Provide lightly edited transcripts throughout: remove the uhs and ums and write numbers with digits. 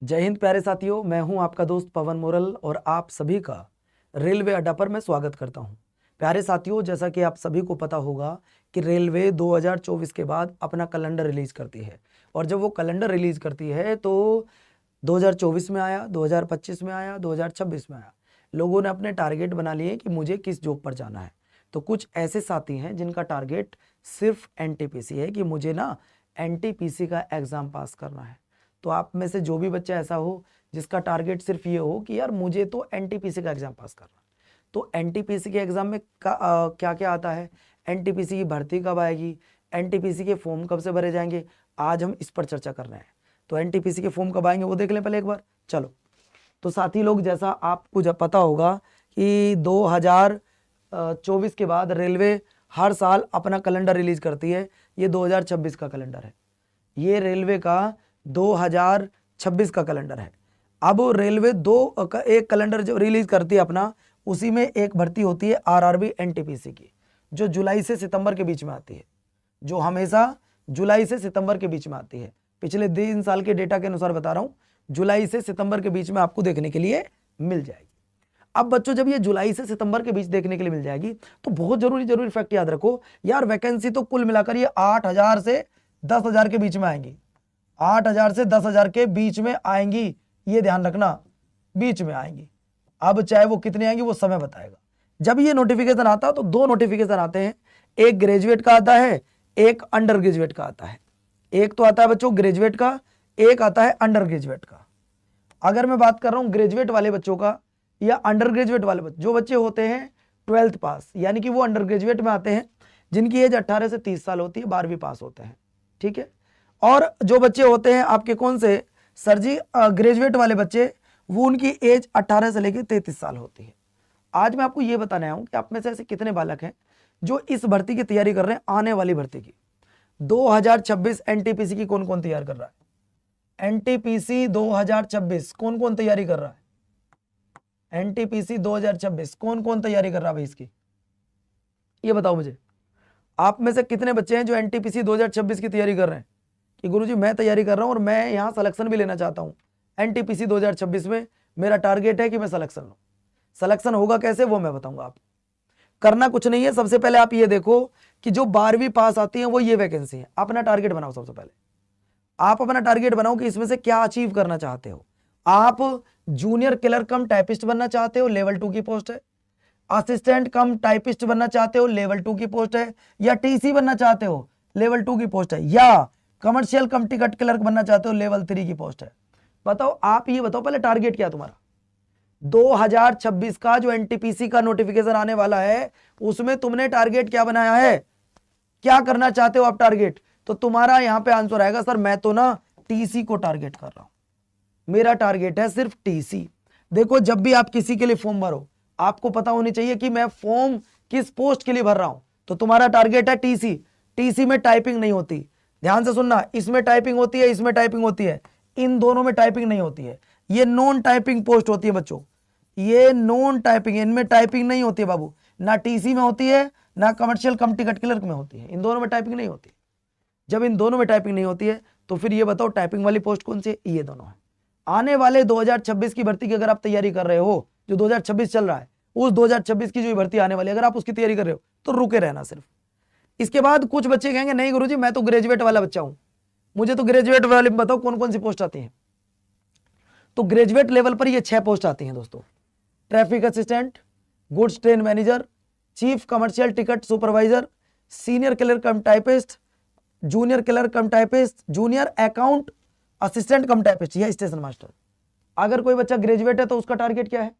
जय हिंद प्यारे साथियों, मैं हूं आपका दोस्त पवन मोरल और आप सभी का रेलवे अड्डा पर मैं स्वागत करता हूं। प्यारे साथियों, जैसा कि आप सभी को पता होगा कि रेलवे 2024 के बाद अपना कैलेंडर रिलीज करती है और जब वो कैलेंडर रिलीज करती है तो 2024 में आया, 2025 में आया, 2026 में आया। लोगों ने अपने टारगेट बना लिए कि मुझे किस जॉब पर जाना है। तो कुछ ऐसे साथी हैं जिनका टारगेट सिर्फ एनटीपीसी है कि मुझे ना एनटीपीसी का एग्ज़ाम पास करना है। तो आप में से जो भी बच्चा ऐसा हो जिसका टारगेट सिर्फ ये हो कि यार मुझे तो एनटीपीसी का एग्ज़ाम पास करना है, तो एनटीपीसी के एग्ज़ाम में क्या क्या आता है, एनटीपीसी की भर्ती कब आएगी, एनटीपीसी के फॉर्म कब से भरे जाएंगे, आज हम इस पर चर्चा कर रहे हैं। तो एनटीपीसी के फॉर्म कब आएंगे वो देख लें पहले एक बार। चलो, तो साथी लोग, जैसा आपको जब पता होगा कि 2024 के बाद रेलवे हर साल अपना कैलेंडर रिलीज करती है। ये 2026 का कैलेंडर है, ये रेलवे का 2026 का कैलेंडर है। अब रेलवे एक कैलेंडर जो रिलीज करती है अपना, उसी में एक भर्ती होती है आरआरबी एनटीपीसी की, जो जुलाई से सितंबर के बीच में आती है, जो हमेशा जुलाई से सितंबर के बीच में आती है। पिछले 3 साल के डेटा के अनुसार बता रहा हूं, जुलाई से सितंबर के बीच में आपको देखने के लिए मिल जाएगी। अब बच्चों, जब ये जुलाई से सितंबर के बीच देखने के लिए मिल जाएगी तो बहुत जरूरी फैक्ट याद रखो यार, वैकेंसी तो कुल मिलाकर ये 8,000 से 10,000 के बीच में आएंगी। 8,000 से 10,000 के बीच में आएंगी, ये ध्यान रखना, बीच में आएंगी। अब चाहे वो कितनी आएंगी वो समय बताएगा। जब ये नोटिफिकेशन आता है तो 2 नोटिफिकेशन आते हैं, एक ग्रेजुएट का आता है, एक अंडर ग्रेजुएट का आता है। एक तो आता है बच्चों ग्रेजुएट का, एक आता है अंडर ग्रेजुएट का। अगर मैं बात कर रहा हूं ग्रेजुएट वाले बच्चों का या अंडर ग्रेजुएट वाले बच्चे, जो बच्चे होते हैं 12th पास, यानी कि वो अंडर ग्रेजुएट में आते हैं, जिनकी एज 18 से 30 साल होती है, 12वीं पास होते हैं, ठीक है। और जो बच्चे होते हैं आपके कौन से सर जी, ग्रेजुएट वाले बच्चे, वो उनकी एज 18 से लेकर 33 साल होती है। आज मैं आपको ये बताने आया हूं कि आप में से ऐसे कितने बालक हैं जो इस भर्ती की तैयारी कर रहे हैं, आने वाली भर्ती की। 2026 एनटीपीसी की कौन कौन तैयार कर रहा है? एनटीपीसी 2026 कौन कौन तैयारी कर रहा है? एनटीपीसी 2026 कौन कौन तैयारी कर रहा है भाई इसकी? ये बताओ मुझे, आप में से कितने बच्चे हैं जो एनटीपीसी 2026 की तैयारी कर रहे हैं कि गुरुजी मैं तैयारी कर रहा हूं और मैं यहां सिलेक्शन भी लेना चाहता हूं एनटीपीसी 2026 में, मेरा टारगेट है कि मैं सिलेक्शन लूं। सिलेक्शन होगा कैसे वो मैं बताऊंगा आपको। करना कुछ नहीं है, सबसे पहले आप ये देखो कि जो 12वीं पास आती है वो ये वैकेंसी है। अपना टारगेट बनाओ, सबसे पहले आप अपना टारगेट बनाओ कि इसमें से क्या अचीव करना चाहते हो। आप जूनियर क्लर्क कम टाइपिस्ट बनना चाहते हो, लेवल 2 की पोस्ट है। असिस्टेंट कम टाइपिस्ट बनना चाहते हो, लेवल 2 की पोस्ट है। या टीसी बनना चाहते हो, लेवल 2 की पोस्ट है। या कमर्शियल कम टिकट क्लर्क बनना चाहते हो, लेवल 3 की पोस्ट है। बताओ, आप ये बताओ पहले टारगेट क्या है तुम्हारा। 2026 का जो एनटीपीसी का नोटिफिकेशन आने वाला है, उसमें तुमने टारगेट क्या बनाया है, क्या करना चाहते हो आप टारगेट? तो तुम्हारा यहां पे आंसर आएगा, सर मैं तो ना टीसी को टारगेट कर रहा हूं, मेरा टारगेट है सिर्फ टीसी। देखो, जब भी आप किसी के लिए फॉर्म भरो, आपको पता होनी चाहिए कि मैं फॉर्म किस पोस्ट के लिए भर रहा हूं। तो तुम्हारा टारगेट है टीसी। टीसी में टाइपिंग नहीं होती, ध्यान से सुनना, इसमें टाइपिंग होती है, इसमें टाइपिंग होती है, इन दोनों में टाइपिंग नहीं होती है। ये नॉन टाइपिंग पोस्ट होती है बच्चों, ये नॉन टाइपिंग, इनमें टाइपिंग नहीं होती है बाबू। ना टीसी में होती है, ना कमर्शियल कम टिकट क्लर्क में होती है, इन दोनों में टाइपिंग नहीं होती। जब इन दोनों में टाइपिंग नहीं होती है तो फिर ये बताओ टाइपिंग वाली पोस्ट कौन सी है? ये दोनों है। आने वाले 2026 की भर्ती की अगर आप तैयारी कर रहे हो, जो 2026 चल रहा है, उस 2026 की जो भर्ती आने वाली है, अगर आप उसकी तैयारी कर रहे हो तो रुके रहना सिर्फ। इसके बाद कुछ बच्चे कहेंगे नहीं गुरुजी मैं तो ग्रेजुएट वाला बच्चा हूं, मुझे तो ग्रेजुएट वाले बताओ कौन कौन सी पोस्ट आती है। तो ग्रेजुएट लेवल पर ये 6 पोस्ट आती हैं दोस्तों। Traffic assistant, goods train manager, chief commercial ticket supervisor, senior clerk कम टाइपिस्ट, जूनियर क्लर्क कम टाइपिस्ट, जूनियर अकाउंट असिस्टेंट कम टाइपिस्ट या स्टेशन मास्टर। अगर कोई बच्चा ग्रेजुएट है तो उसका टारगेट क्या है?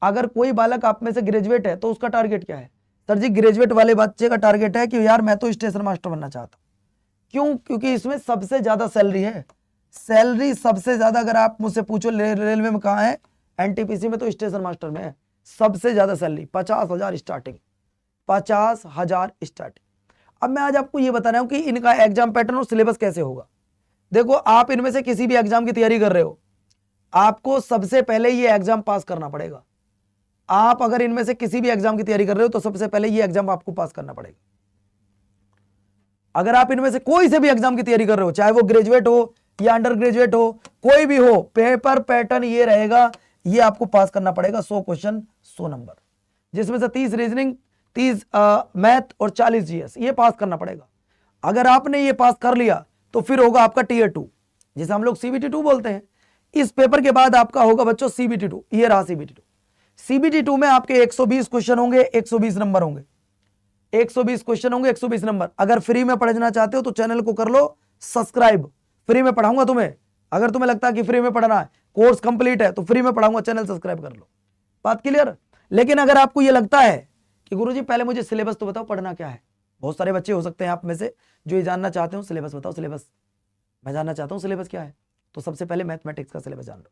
अगर कोई बालक आप में से ग्रेजुएट है तो उसका टारगेट क्या है? सर जी ग्रेजुएट वाले बच्चे का टारगेट है कि यार मैं तो स्टेशन मास्टर बनना चाहता हूं। क्यों? क्योंकि इसमें सबसे ज्यादा सैलरी है। सैलरी सबसे ज्यादा, अगर आप मुझसे पूछो रेलवे में कहां है, एनटीपीसी में तो स्टेशन मास्टर में है सबसे ज्यादा सैलरी, 50,000 स्टार्टिंग, 50,000 स्टार्टिंग। अब मैं आज आपको ये बता रहा हूं कि इनका एग्जाम पैटर्न और सिलेबस कैसे होगा। देखो, आप इनमें से किसी भी एग्जाम की तैयारी कर रहे हो, आपको सबसे पहले ये एग्जाम पास करना पड़ेगा। आप अगर इनमें से किसी भी एग्जाम की तैयारी कर रहे हो तो सबसे पहले ये एग्जाम आपको पास करना पड़ेगा। अगर आप इनमें से कोई से भी एग्जाम की तैयारी कर रहे हो, चाहे वो ग्रेजुएट हो, या अंडर ग्रेजुएट हो, कोई भी हो, पेपर पैटर्न ये रहेगा, ये आपको पास करना पड़ेगा। 100 क्वेश्चन 100 नंबर, जिसमें से 30 रीजनिंग, 30 मैथ और 40 जीएस, ये पास करना पड़ेगा। अगर आपने ये पास कर लिया तो फिर होगा आपका टीयर 2, जिसे हम लोग सीबीटी 2 बोलते हैं। इस पेपर के बाद आपका होगा बच्चों सीबीटी 2, ये रहा सीबीटी 2। सीबीटी 2 में आपके 120 क्वेश्चन होंगे, 120 नंबर होंगे, 120 क्वेश्चन होंगे, 120 नंबर। अगर फ्री में पढ़ना चाहते हो तो चैनल को कर लो सब्सक्राइब, फ्री में पढ़ाऊंगा तुम्हें। अगर तुम्हें लगता है कि फ्री में पढ़ना है, कोर्स कंप्लीट है, तो फ्री में पढ़ाऊंगा, चैनल सब्सक्राइब कर लो। बात क्लियर? लेकिन अगर आपको यह लगता है कि गुरुजी पहले मुझे सिलेबस तो बताओ, पढ़ना क्या है। बहुत सारे बच्चे हो सकते हैं आप में से जो ये जानना चाहते हो, सिलेबस बताओ, सिलेबस मैं जानना चाहता हूं, सिलेबस क्या है। तो सबसे पहले मैथमेटिक्स का सिलेबस जान लो।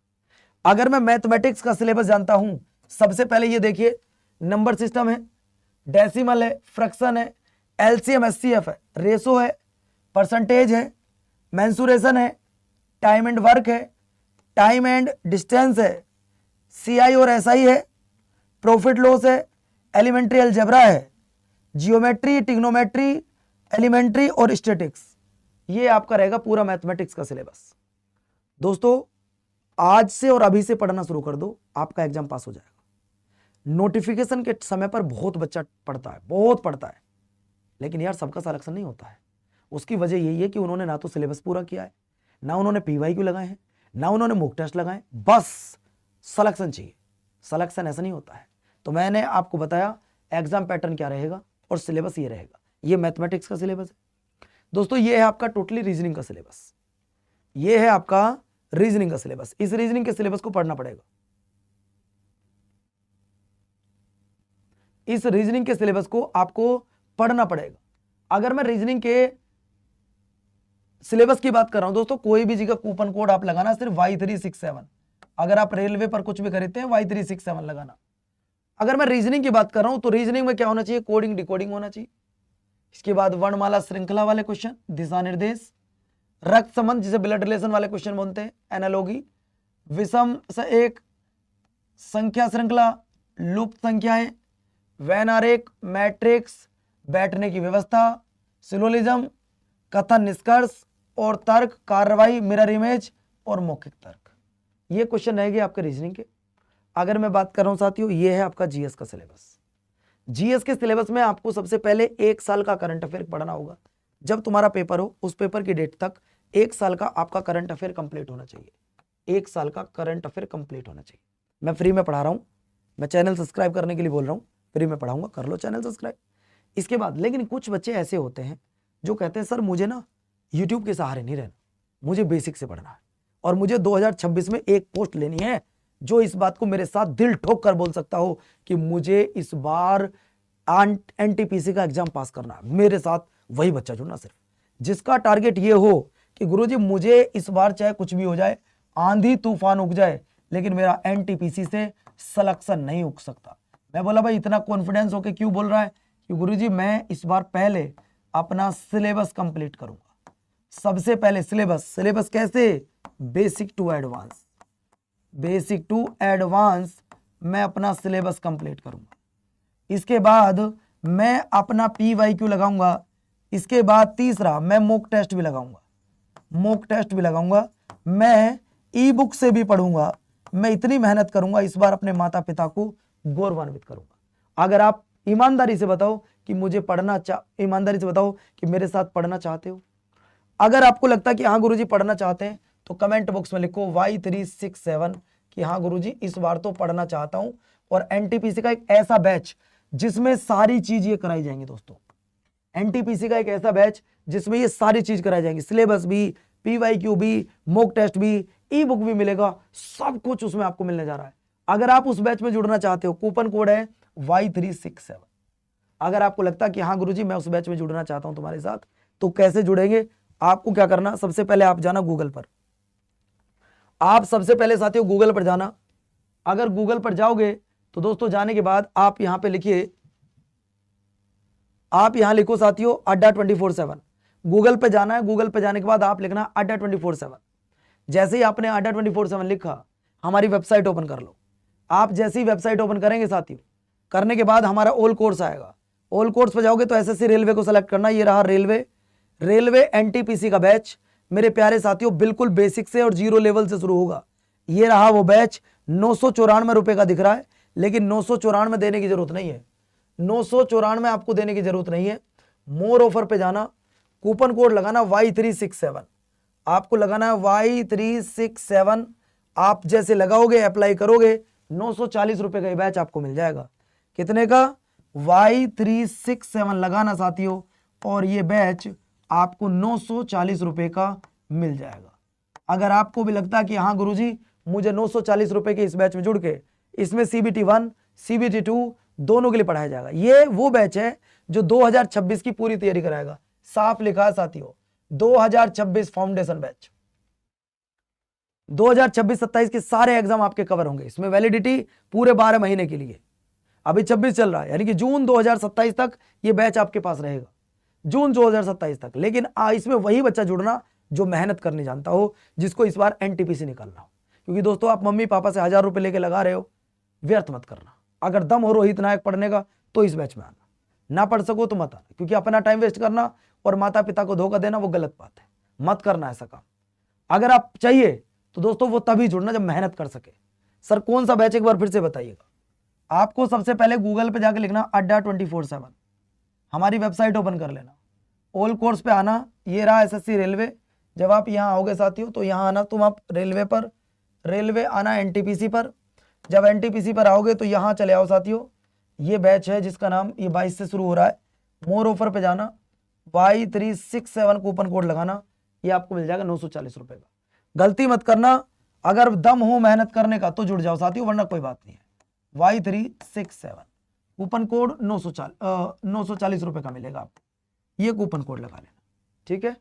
अगर मैं मैथमेटिक्स का सिलेबस जानता हूं, सबसे पहले ये देखिए, नंबर सिस्टम है, डेसिमल है, फ्रैक्शन है, एलसीएम एचसीएफ है, रेशो है, परसेंटेज है, मेंसुरेशन है, टाइम एंड वर्क है, टाइम एंड डिस्टेंस है, सीआई और एसआई है, प्रॉफिट लॉस है, एलिमेंट्री अलजेब्रा है, जियोमेट्री, टिग्नोमेट्री, एलिमेंट्री और स्टैटिक्स। ये आपका रहेगा पूरा मैथमेटिक्स का सिलेबस। दोस्तों आज से और अभी से पढ़ना शुरू कर दो, आपका एग्जाम पास हो जाएगा। नोटिफिकेशन के समय पर बहुत बच्चा पढ़ता है, बहुत पढ़ता है, लेकिन यार सबका सिलेक्शन नहीं होता है। उसकी वजह यही है कि उन्होंने ना तो सिलेबस पूरा किया है, ना उन्होंने पीवाईक्यू लगाए हैं, ना उन्होंने मॉक टेस्ट लगाए, बस सिलेक्शन चाहिए। सिलेक्शन ऐसा नहीं होता है। तो मैंने आपको बताया एग्जाम पैटर्न क्या रहेगा और सिलेबस ये रहेगा। ये मैथमेटिक्स का सिलेबस है दोस्तों। ये है आपका टोटली रीजनिंग का सिलेबस, ये है आपका रीजनिंग का सिलेबस। इस रीजनिंग के सिलेबस को पढ़ना पड़ेगा। इस रीजनिंग के सिलेबस को आपको पढ़ना पड़ेगा। अगर मैं रीजनिंग के सिलेबस की बात कर रहा हूं दोस्तों, कोई भी जगह कूपन कोड आप लगाना सिर्फ Y367। अगर आप रेलवे पर कुछ भी खरीदते हैं Y367 लगाना। अगर मैं रीजनिंग की बात कर रहा हूं तो रीजनिंग में क्या होना चाहिए, कोडिंग डिकोडिंग होना चाहिए। इसके बाद वर्णमाला श्रृंखला वाले क्वेश्चन, दिशा निर्देश, रक्त संबंध जिसे ब्लड रिलेशन वाले क्वेश्चन बोलते हैं, एनालॉगी, विषम से एक, संख्या श्रृंखला, लुप्त संख्याएं, वैन आरेख, मैट्रिक्स, बैठने की व्यवस्था, सिलोजिज्म, कथन निष्कर्ष और तर्क, कार्रवाई, मिरर इमेज और मौखिक तर्क। ये क्वेश्चन रहेंगे आपके रीजनिंग के। अगर मैं बात कर रहा हूं साथियों, ये है आपका जीएस का सिलेबस। जीएस के सिलेबस में आपको सबसे पहले 1 साल का करंट अफेयर पढ़ना होगा। जब तुम्हारा पेपर हो उस पेपर की डेट तक 1 साल का आपका करंट अफेयर कंप्लीट होना चाहिए। 1 साल का करंट अफेयर कंप्लीट होना चाहिए। मैं फ्री में पढ़ा रहा हूं, मैं चैनल सब्सक्राइब करने के लिए बोल रहा हूं, फ्री में पढ़ाऊंगा, कर लो चैनल सब्सक्राइब। इसके बाद लेकिन कुछ बच्चे ऐसे होते हैं जो कहते हैं सर मुझे ना यूट्यूब के सहारे नहीं रहना, मुझे बेसिक से पढ़ना है और मुझे 2026 में एक पोस्ट लेनी है जो इस बात को मेरे साथ दिल ठोक कर बोल सकता हो कि मुझे इस बार एनटीपीसी का एग्जाम पास करना है। मेरे साथ वही बच्चा जुड़ना, सिर्फ जिसका टारगेट ये हो कि गुरुजी मुझे इस बार चाहे कुछ भी हो जाए, आंधी तूफान उग जाए, लेकिन मेरा एनटीपीसी से सिलेक्शन नहीं उग सकता। मैं बोला भाई इतना कॉन्फिडेंस होके क्यों बोल रहा है कि गुरुजी मैं इस बार पहले अपना सिलेबस कंप्लीट करूंगा। सबसे पहले सिलेबस कैसे, basic to advance, basic to advance मैं अपना सिलेबस कंप्लीट करूंगा। इसके बाद मैं अपना पीवाईक्यू लगाऊंगा। इसके बाद तीसरा मैं मॉक टेस्ट भी लगाऊंगा, मैं ई बुक से भी पढ़ूंगा। मैं इतनी मेहनत करूंगा, इस बार अपने माता पिता को गौरवान्वित करूंगा। अगर आप ईमानदारी से बताओ कि मुझे ईमानदारी से बताओ कि मेरे साथ पढ़ना चाहते हो। अगर आपको लगता है कि हाँ गुरुजी पढ़ना चाहते हैं तो कमेंट बॉक्स में लिखो Y367 कि हाँ गुरुजी इस बार तो पढ़ना चाहता हूं। और एनटीपीसी का एक ऐसा बैच जिसमें सारी चीज ये कराई जाएंगी दोस्तों। एनटीपीसी का एक ऐसा बैच जिसमें ये सारी चीज कराई जाएंगी, सिलेबस भी, पीवाईक्यू भी, मॉक टेस्ट भी, ई बुक भी मिलेगा, सब कुछ उसमें आपको मिलने जा रहा है। अगर आप उस बैच में जुड़ना चाहते हो, कूपन कोड है Y367। अगर आपको लगता है कि हाँ गुरुजी मैं उस बैच में जुड़ना चाहता हूं तुम्हारे साथ, तो कैसे जुड़ेंगे, आपको क्या करना, सबसे पहले आप जाना गूगल पर। आप सबसे पहले साथियों गूगल पर जाना। अगर गूगल पर जाओगे तो दोस्तों जाने के बाद आप यहां पे लिखिए, आप यहां लिखो साथियों अड्डा 24/7। गूगल पे जाना है, गूगल पे जाने के बाद आप लिखना अड्डा 24/7। जैसे ही आपने अड्डा 24/7 लिखा, हमारी वेबसाइट ओपन कर लो। आप जैसे ही वेबसाइट ओपन करेंगे साथियों, करने के बाद हमारा ऑल कोर्स आएगा। ऑल कोर्स पे जाओगे तो एसएससी रेलवे को सेलेक्ट करना। ये रहा रेलवे एनटीपीसी का बैच। मेरे प्यारे साथियों बिल्कुल बेसिक से और जीरो लेवल से शुरू होगा। ये रहा वो बैच, 994 रुपए का दिख रहा है, लेकिन 994 देने की जरूरत नहीं है। 994 आपको देने की जरूरत नहीं है। मोर ऑफर पे जाना, कूपन कोड लगाना Y367, आपको लगाना है Y367। आप जैसे लगाओगे, अप्लाई करोगे, 940 रुपए का ये बैच आपको मिल जाएगा। कितने का? Y367 लगाना साथियों, और ये बैच आपको 940 रुपए का मिल जाएगा। अगर आपको भी लगता है कि हाँ गुरुजी मुझे 940 रुपए के इस बैच में जुड़ के इसमें CBT 1 CBT 2 दोनों के लिए पढ़ाया जाएगा, ये वो बैच है जो 2026 की पूरी तैयारी कराएगा। साफ लिखा है साथियों, 2026 फाउंडेशन बैच। 2026-27 के सारे एग्जाम आपके कवर होंगे। इसमें वैलिडिटी पूरे 12 महीने के लिए। अभी 26 चल रहा है, यानी कि जून 2027 तक ये बैच आपके पास रहेगा, जून 2027 तक। लेकिन इसमें वही बच्चा जुड़ना जो मेहनत करने जानता हो, जिसको इस बार NTPC निकालना हो। क्योंकि दोस्तों आप मम्मी पापा से 1000 रुपए लेके लगा रहे हो, व्यर्थ मत करना। अगर दम हो रोहित नायक पढ़ने का तो इस बैच में आना, ना पढ़ सको तो मत आना, क्योंकि अपना टाइम वेस्ट करना और माता पिता को धोखा देना वो गलत बात है, मत करना ऐसा काम। अगर आप चाहिए तो दोस्तों वो तभी जुड़ना जब मेहनत कर सके। सर कौन सा बैच, एक बार फिर से बताइएगा। आपको सबसे पहले गूगल पे जाकर लिखना अड्डा 24/7, हमारी वेबसाइट ओपन कर लेना, ऑल कोर्स पे आना, ये रहा SSC रेलवे। जब आप यहाँ आओगे साथियों तो यहाँ आना, तुम आप रेलवे पर, रेलवे आना NTPC पर। जब NTPC पर आओगे तो यहाँ चले आओ साथियों, ये बैच है जिसका नाम ये 22 से शुरू हो रहा है। मोर ऑफर पे जाना, Y367 कूपन कोड लगाना, ये आपको मिल जाएगा 940 रुपए का। गलती मत करना, अगर दम हो मेहनत करने का तो जुड़ जाओ साथियों, वरना कोई बात नहीं है। Y367 कूपन कोड 940 रुपए का मिलेगा आपको, ये कूपन कोड लगा लेना, ठीक है।